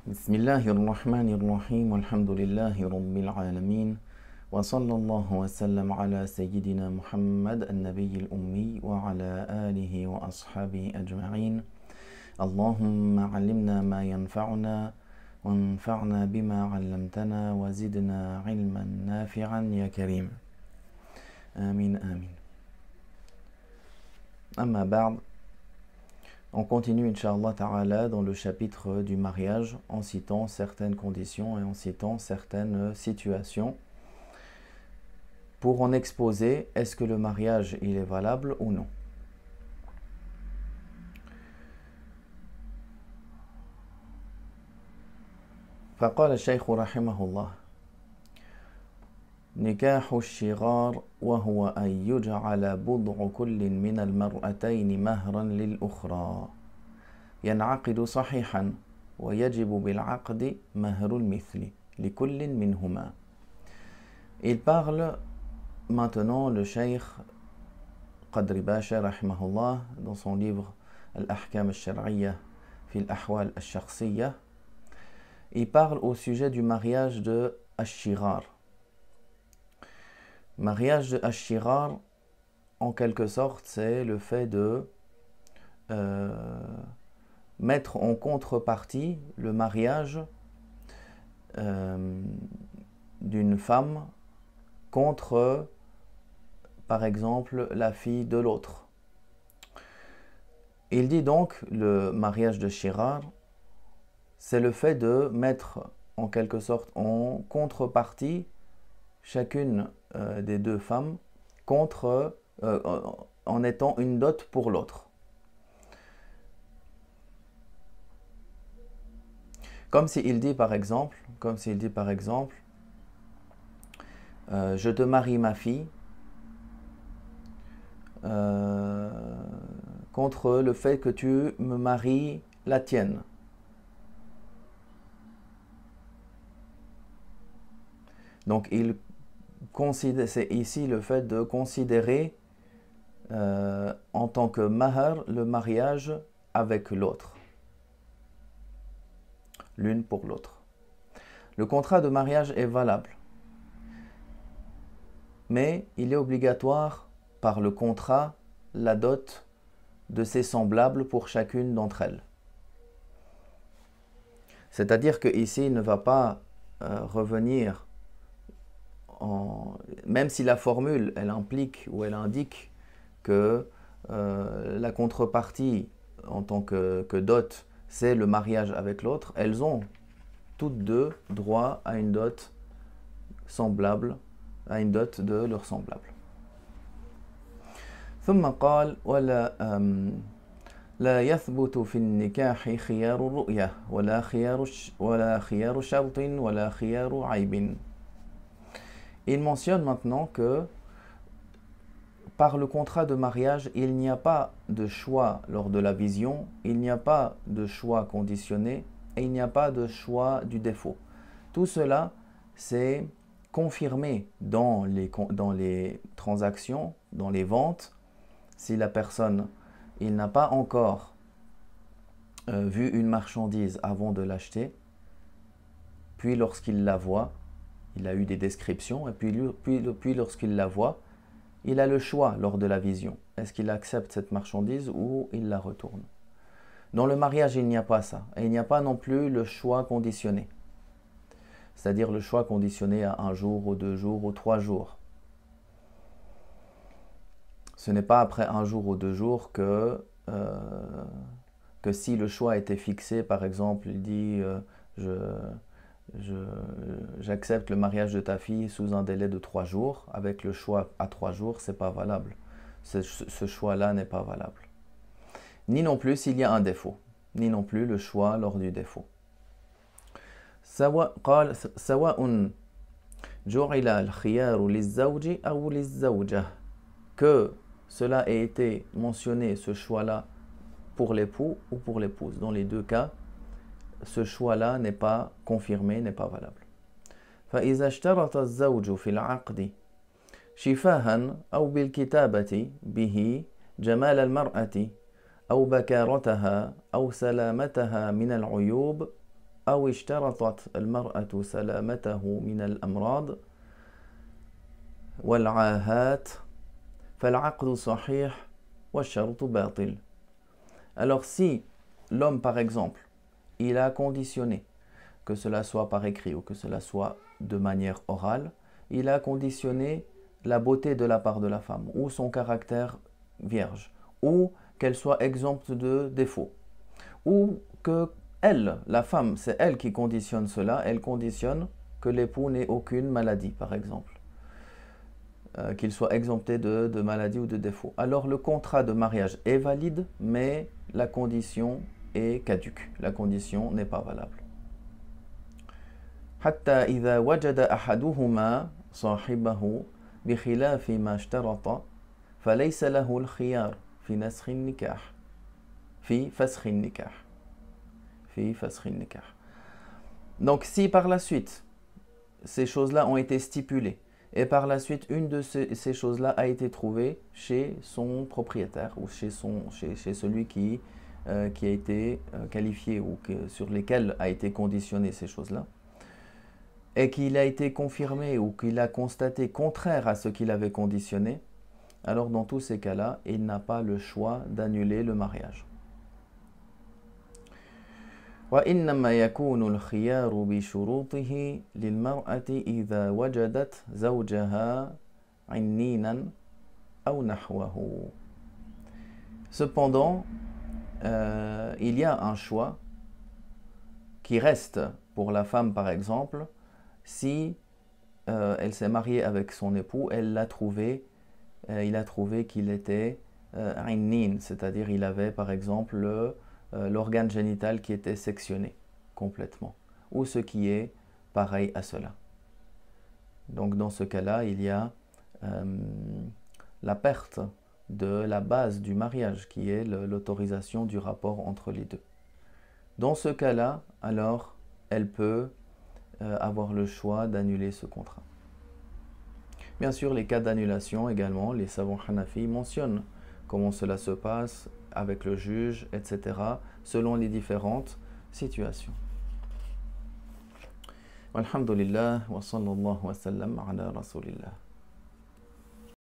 بسم الله الرحمن الرحيم والحمد لله رب العالمين وصلى الله وسلم على سيدنا محمد النبي الأمي وعلى آله وأصحابه أجمعين. اللهم علمنا ما ينفعنا وانفعنا بما علمتنا وزدنا علما نافعا يا كريم. آمين آمين. أما بعد. On continue, Inch'Allah Ta'ala, dans le chapitre du mariage, en citant certaines conditions et en citant certaines situations pour en exposer est-ce que le mariage il est valable ou non. فقال الشيخ رحمه الله: نكاح الشغار وهو أن يجعل بضع كل من المرأتين مهرا للأخرى ينعقد صحيحا ويجب بالعقد مهر المثل لكل منهما. Il parle maintenant le Cheikh Qadri Basha rahimahullah dans son livre Al-Ahkam al-Shar'iyya fi al-Ahwal al-Shakhsiyya. Il parle au sujet du mariage de Ash-Shirar. Mariage de Ash-Shirar, en quelque sorte, c'est le fait de mettre en contrepartie le mariage d'une femme contre, par exemple, la fille de l'autre. Il dit donc le mariage de Shirar, c'est le fait de mettre en quelque sorte en contrepartie chacune des deux femmes contre, en étant une dot pour l'autre. Comme s'il dit par exemple, je te marie ma fille contre le fait que tu me maries la tienne. Donc c'est ici le fait de considérer en tant que mahar le mariage avec l'autre, l'une pour l'autre. Le contrat de mariage est valable, mais il est obligatoire par le contrat la dot de ses semblables pour chacune d'entre elles. C'est-à-dire que ici il ne va pas revenir même si la formule elle implique ou elle indique que la contrepartie en tant que dot c'est le mariage avec l'autre, elles ont toutes deux droit à une dot semblable, à une dot de leur semblable. ثم قال لا يثبت في النكاح خيار الرؤية ولا خيار شرط ولا خيار عيب. Il mentionne maintenant que par le contrat de mariage, il n'y a pas de choix lors de la vision, il n'y a pas de choix conditionné et il n'y a pas de choix du défaut. Tout cela, c'est confirmé dans les transactions, dans les ventes. Si la personne, il n'a pas encore vu une marchandise avant de l'acheter, puis lorsqu'il la voit, il a eu des descriptions, et puis lorsqu'il la voit, il a le choix lors de la vision. Est-ce qu'il accepte cette marchandise ou il la retourne? Dans le mariage, il n'y a pas ça. Et il n'y a pas non plus le choix conditionné. C'est-à-dire le choix conditionné à 1 jour, ou 2 jours, ou 3 jours. Ce n'est pas après 1 jour ou 2 jours que si le choix était fixé, par exemple, il dit j'accepte le mariage de ta fille sous un délai de 3 jours, avec le choix à 3 jours, c'est pas valable. Ce choix-là n'est pas valable. Ni non plus s'il y a un défaut, ni non plus le choix lors du défaut. قال سواء جعل الخيار للزوج أو للزوجة, que cela ait été mentionné, ce choix-là, pour l'époux ou pour l'épouse. Dans les deux cas, ce choix-là n'est pas confirmé, n'est pas valable. فإذا اشترط الزوج في العقد شفاها أو بالكتابة به جمال المرأة أو بكارتها أو سلامتها من العيوب أو اشترطت المرأة سلامته من الأمراض والعاهات فالعقد صحيح والشرط باطل. Alors si l'homme par exemple, il a conditionné, que cela soit par écrit ou que cela soit de manière orale, il a conditionné la beauté de la part de la femme ou son caractère vierge ou qu'elle soit exempte de défauts ou que elle, la femme, c'est elle qui conditionne cela, elle conditionne que l'époux n'ait aucune maladie par exemple, qu'il soit exempté de maladie ou de défaut. Alors le contrat de mariage est valide, mais la condition est caduque, la condition n'est pas valable. حتى إذا وجد أحدهما صاحبه بخلاف ما اشترط فليس له الخيار في نسخ النكاح في فسخ النكاح في فسخ النكاح. Donc si par la suite ces choses-là ont été stipulées et par la suite une de ces choses-là a été trouvée chez son propriétaire ou chez celui qui a été qualifié ou sur lesquels a été conditionné ces choses-là, et qu'il a été confirmé ou qu'il a constaté contraire à ce qu'il avait conditionné, alors dans tous ces cas-là, il n'a pas le choix d'annuler le mariage. وإنما يكون الخيار بشروطه للمرأة إذا وجدت زوجها عنينا أو نحوه. Cependant, il y a un choix qui reste pour la femme par exemple si elle s'est mariée avec son époux, il a trouvé qu'il était innin, c'est-à-dire il avait par exemple l'organe génital qui était sectionné complètement, ou ce qui est pareil à cela. Donc dans ce cas-là, il y a la perte de la base du mariage, qui est l'autorisation du rapport entre les deux. Dans ce cas-là, alors, elle peut avoir le choix d'annuler ce contrat. Bien sûr, les cas d'annulation également, les savants Hanafi mentionnent comment cela se passe avec le juge, etc., selon les différentes situations. Alhamdulillah, wa sallallahu wa sallam ala rasulillah.